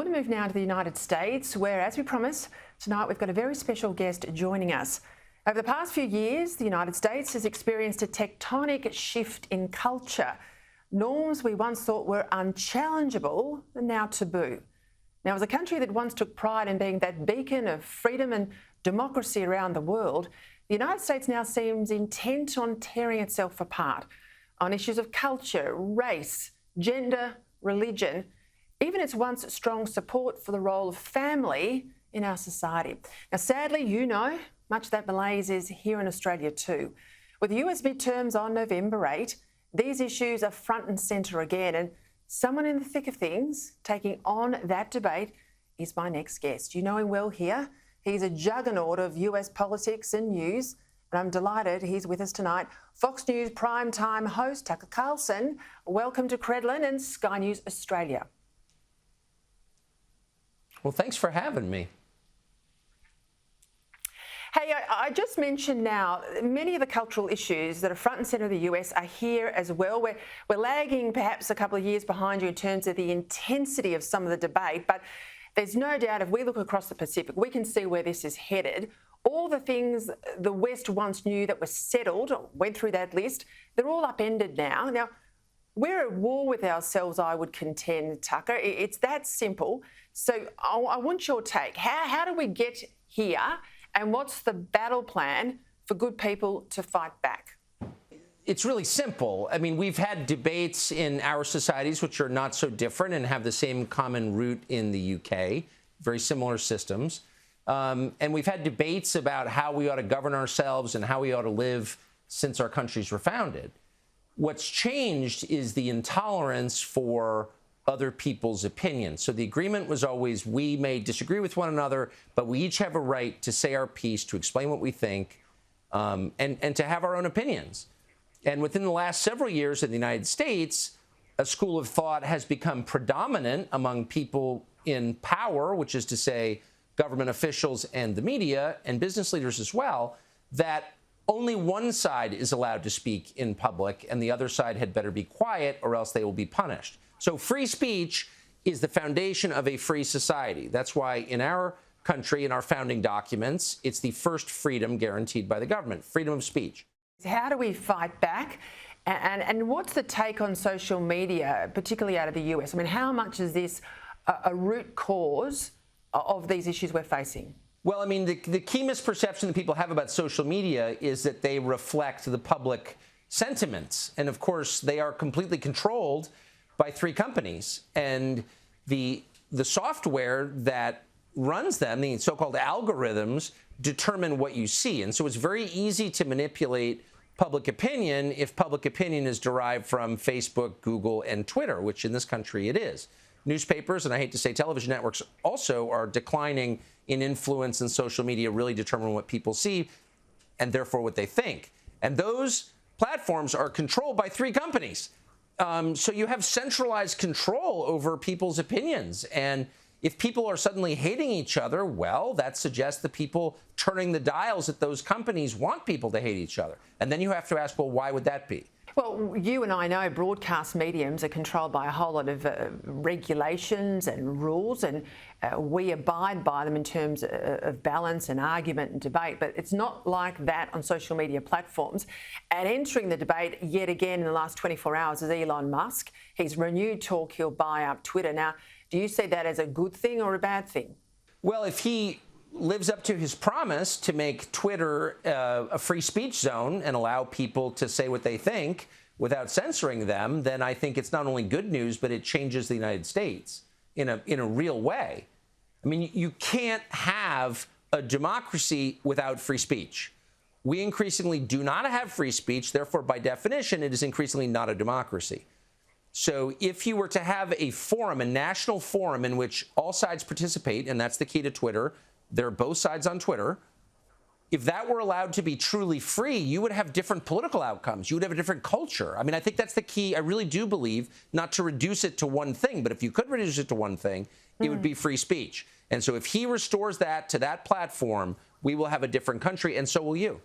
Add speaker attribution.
Speaker 1: We want to move now to the United States, where, as we promised, tonight we've got a very special guest joining us. Over the past few years, the United States has experienced a tectonic shift in culture. Norms we once thought were unchallengeable are now taboo. Now, as a country that once took pride in being that beacon of freedom and democracy around the world, the United States now seems intent on tearing itself apart on issues of culture, race, gender, religion, even its once strong support for the role of family in our society. Now, sadly, much of that malaise is here in Australia too. With the US midterms on November 8, these issues are front and centre again, and someone in the thick of things taking on that debate is my next guest. You know him well here. He's a juggernaut of US politics and news, and I'm delighted he's with us tonight. Fox News primetime host Tucker Carlson, welcome to Credlin and Sky News Australia.
Speaker 2: Well, thanks for having me.
Speaker 1: Hey, I just mentioned now, many of the cultural issues that are front and centre of the US are here as well. We're lagging perhaps a couple of years behind you in terms of the intensity of some of the debate, but there's no doubt if we look across the Pacific, we can see where this is headed. All the things the West once knew that were settled, went through that list, they're all upended now. Now, we're at war with ourselves, I would contend, Tucker. It's that simple. So I want your take. How do we get here? And what's the battle plan for good people to fight back?
Speaker 2: It's really simple. I mean, we've had debates in our societies which are not so different and have the same common root in the UK, very similar systems. And we've had debates about how we ought to govern ourselves and how we ought to live since our countries were founded. What's changed is the intolerance for other people's opinions. So the agreement was always, we may disagree with one another, but we each have a right to say our piece, to explain what we think, and to have our own opinions. And within the last several years in the United States, a school of thought has become predominant among people in power, which is to say government officials and the media and business leaders as well, that only one side is allowed to speak in public and the other side had better be quiet or else they will be punished. So free speech is the foundation of a free society. That's why in our country, in our founding documents, it's the first freedom guaranteed by the government, freedom of speech.
Speaker 1: How do we fight back? And what's the take on social media, particularly out of the US? I mean, how much is this a root cause of these issues we're facing?
Speaker 2: Well, I mean, the key misperception that people have about social media is that they reflect the public sentiments. And of course, they are completely controlled by three companies. And the software that runs them, the so-called algorithms, determine what you see. And so it's very easy to manipulate public opinion if public opinion is derived from Facebook, Google, and Twitter, which in this country it is. Newspapers, and I hate to say television networks, also are declining in influence, and social media really determine what people see and therefore what they think. And those platforms are controlled by three companies. So you have centralized control over people's opinions. And if people are suddenly hating each other, well, that suggests the people turning the dials at those companies want people to hate each other. And then you have to ask, well, why would that be?
Speaker 1: Well, you and I know broadcast mediums are controlled by a whole lot of regulations and rules, and we abide by them in terms of balance and argument and debate, but it's not like that on social media platforms. And entering the debate yet again in the last 24 hours is Elon Musk. He's renewed talk he'll buy up Twitter. Now, do you see that as a good thing or a bad thing?
Speaker 2: Well, if he lives up to his promise to make Twitter a free speech zone and allow people to say what they think without censoring them, then I think it's not only good news, but it changes the United States in a real way. I mean, you can't have a democracy without free speech. We increasingly do not have free speech. Therefore, by definition, it is increasingly not a democracy. So if you were to have a forum, a national forum in which all sides participate, and that's the key to Twitter, there are both sides on Twitter. If that were allowed to be truly free, you would have different political outcomes. You would have a different culture. I mean, I think that's the key. I really do believe, not to reduce it to one thing, but if you could reduce it to one thing, it would be free speech. And so if he restores that to that platform, we will have a different country, and so will you.